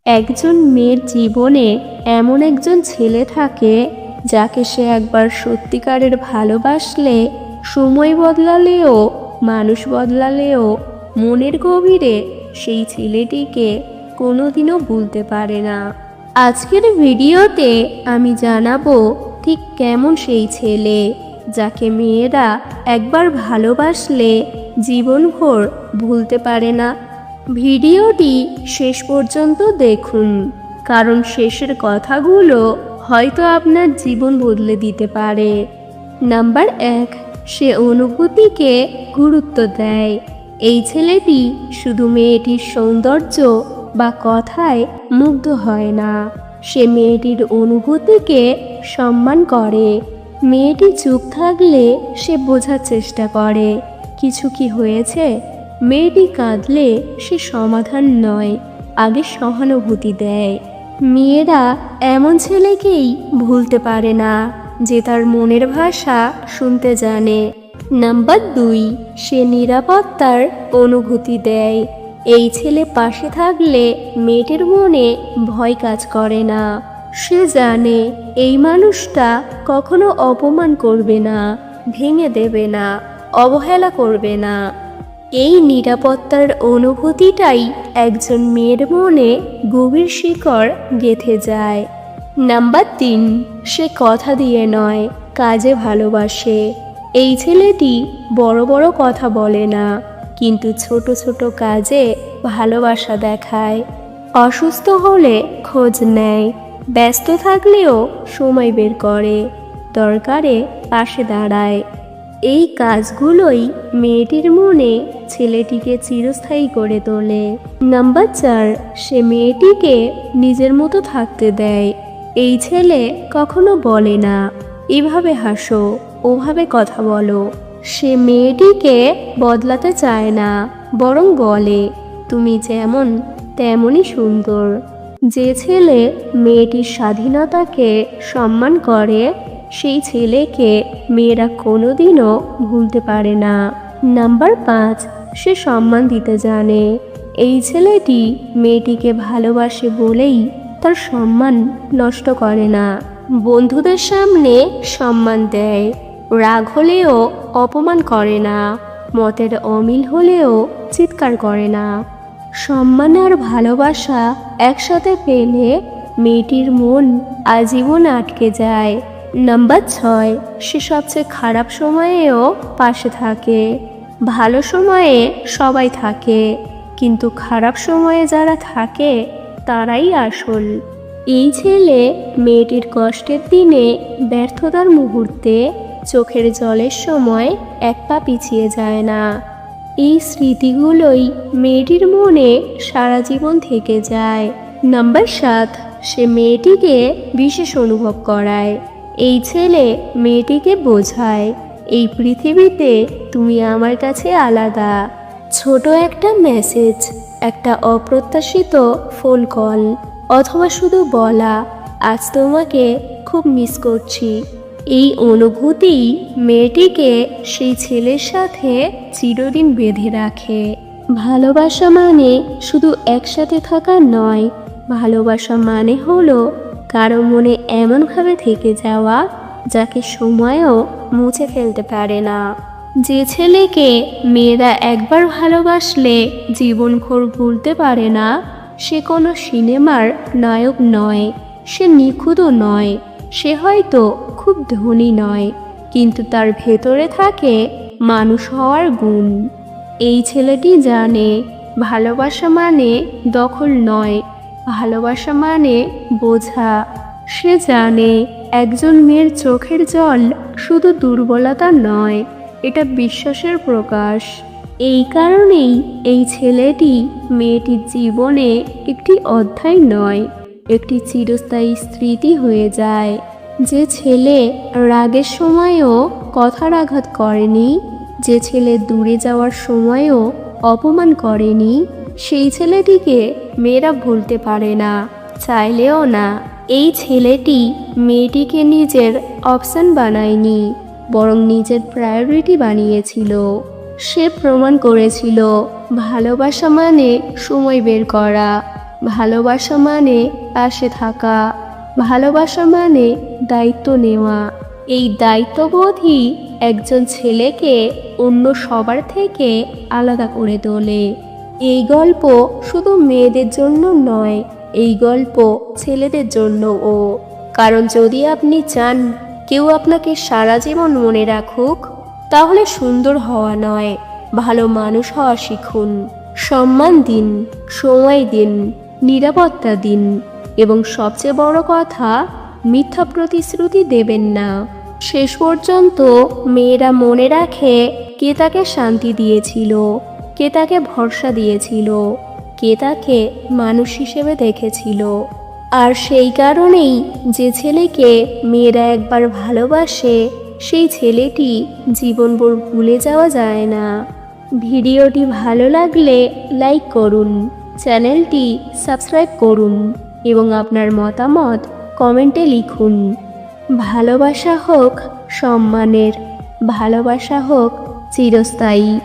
একজন মেয়ের জীবনে এমন একজন ছেলে থাকে যাকে সে একবার সত্যিকারের ভালোবাসলে সময় বদলালেও মানুষ বদলালেও মনের গভীরে সেই ছেলেটিকে কোনোদিনও ভুলতে পারে না। আজকের ভিডিওতে আমি জানাবো ঠিক কেমন সেই ছেলে যাকে মেয়েরা একবার ভালোবাসলে জীবনভর ভুলতে পারে না। ভিডিওটি শেষ পর্যন্ত দেখুন, কারণ শেষের কথাগুলো হয়তো আপনার জীবন বদলে দিতে পারে। নাম্বার 1, সে অনুভূতিকে গুরুত্ব দেয়। এই ছেলেটি শুধু মেয়েটির সৌন্দর্য বা কথায় মুগ্ধ হয় না, সে মেয়েটির অনুভূতিকে সম্মান করে। মেয়েটি চুপ থাকলে সে বোঝার চেষ্টা করে কিছু কি হয়েছে। মেয়েটি কাঁদলে সে সমাধান নয়, আগে সহানুভূতি দেয়। মেয়েরা এমন ছেলেকেই ভুলতে পারে না যে তার মনের ভাষা শুনতে জানে। নাম্বার 2, সে নিরাপত্তার অনুভূতি দেয়। এই ছেলে পাশে থাকলে মেয়েটির মনে ভয় কাজ করে না। সে জানে এই মানুষটা কখনো অপমান করবে না, ভেঙে দেবে না, অবহেলা করবে না। এই নিরাপত্তার অনুভূতিটাই একজন মেয়ের মনে গভীর শিকড় গেঁথে যায়। নাম্বার 3, সে কথা দিয়ে নয়, কাজে ভালোবাসে। এই ছেলেটি বড় বড় কথা বলে না, কিন্তু ছোট ছোট কাজে ভালোবাসা দেখায়। অসুস্থ হলে খোঁজ নেয়, ব্যস্ত থাকলেও সময় বের করে, দরকারে পাশে দাঁড়ায়। এই কাজগুলোই মেয়েটির মনে ছেলেটিকে চিরস্থায়ী করে তোলে। নাম্বার 4, সে মেয়েটিকে নিজের মতো থাকতে দেয়। এই ছেলে কখনো বলে না এভাবে হাসো, ওভাবে কথা বলো। সে মেয়েটিকে বদলাতে চায় না, বরং বলে তুমি যেমন তেমনই সুন্দর। যে ছেলে মেয়েটির স্বাধীনতাকে সম্মান করে সেই ছেলেকে মেয়েরা কোনোদিনও ভুলতে পারে না। নাম্বার 5, সে সম্মান দিতে জানে। এই ছেলেটি মেয়েটিকে ভালোবাসে বলেই তার সম্মান নষ্ট করে না। বন্ধুদের সামনে সম্মান দেয়, রাগ হলেও অপমান করে না, মতের অমিল হলেও চিৎকার করে না। সম্মান আর ভালোবাসা একসাথে পেলে মেয়েটির মন আজীবন আটকে যায়। নাম্বার 6, সে সবচেয়ে খারাপ সময়েও পাশে থাকে। ভালো সময়ে সবাই থাকে, কিন্তু খারাপ সময়ে যারা থাকে তারাই আসল। এই ছেলে মেয়েটির কষ্টের দিনে, ব্যর্থতার মুহূর্তে, চোখের জলের সময় এক পা পিছিয়ে যায় না। এই স্মৃতিগুলোই মেয়েটির মনে সারা জীবন থেকে যায়। নাম্বার 7, সে মেয়েটিকে বিশেষ অনুভব করায়। এই ছেলে মেয়েটিকে বোঝায় এই পৃথিবীতে তুমি আমার কাছে আলাদা। ছোট একটা মেসেজ, একটা অপ্রত্যাশিত ফোন কল, অথবা শুধু বলা আজ তোমাকে খুব মিস করছি। এই অনুভূতি মেয়েটিকে সেই ছেলের সাথে চিরদিন বেঁধে রাখে। ভালোবাসা মানে শুধু একসাথে থাকা নয়, ভালোবাসা মানে হলো কারো মনে এমনভাবে থেকে যাওয়া যাকে সময়ও মুছে ফেলতে পারে না। যে ছেলেকে মেয়েরা একবার ভালোবাসলে জীবনভর ভুলতে পারে না, সে কোনো সিনেমার নায়ক নয়, সে নিখুঁতও নয়, সে হয়তো খুব ধনী নয়, কিন্তু তার ভেতরে থাকে মানুষ হওয়ার গুণ। এই ছেলেটি জানে ভালোবাসা মানে দখল নয়, ভালোবাসা মানে বোঝা। সে জানে একজন মেয়ের চোখের জল শুধু দুর্বলতা নয়, এটা বিশ্বাসের প্রকাশ। এই কারণেই এই ছেলেটি মেয়েটির জীবনে একটি অধ্যায় নয়, একটি চিরস্থায়ী স্মৃতি হয়ে যায়। যে ছেলে রাগের সময়ও কথার আঘাত করেনি, যে ছেলে দূরে যাওয়ার সময়ও অপমান করেনি, সেই ছেলেটিকে মেয়েরা ভুলতে পারে না, চাইলেও না। এই ছেলেটি মেয়েটিকে নিজের অপশন বানায়নি, বরং নিজের প্রায়োরিটি বানিয়েছিল। সে প্রমাণ করেছিল ভালোবাসা মানে সময় বের করা, ভালোবাসা মানে পাশে থাকা, ভালোবাসা মানে দায়িত্ব নেওয়া। এই দায়িত্ববোধই একজন ছেলেকে অন্য সবার থেকে আলাদা করে তোলে। এই গল্প শুধু মেয়েদের জন্য নয়, এই গল্প ছেলেদের জন্যও। কারণ যদি আপনি চান কেউ আপনাকে সারা জীবন মনে রাখুক, তাহলে সুন্দর হওয়া নয়, ভালো মানুষ হওয়া শিখুন। সম্মান দিন, সময় দিন, নিরাপত্তা দিন, এবং সবচেয়ে বড় কথা, মিথ্যা প্রতিশ্রুতি দেবেন না। শেষ পর্যন্ত মেয়েরা মনে রাখে কে তাকে শান্তি দিয়েছিল, কে তাকে ভরসা দিয়েছিল, কে তাকে মানুষ হিসেবে দেখেছিল। আর সেই কারণেই যে ছেলেকে মেয়েরা একবার ভালোবাসে, সেই ছেলেটি জীবনভর ভুলে যাওয়া যায় না। ভিডিওটি ভালো লাগলে লাইক করুন, চ্যানেলটি সাবস্ক্রাইব করুন এবং আপনার মতামত কমেন্টে লিখুন। ভালোবাসা হোক সম্মানের, ভালোবাসা হোক চিরস্থায়ী।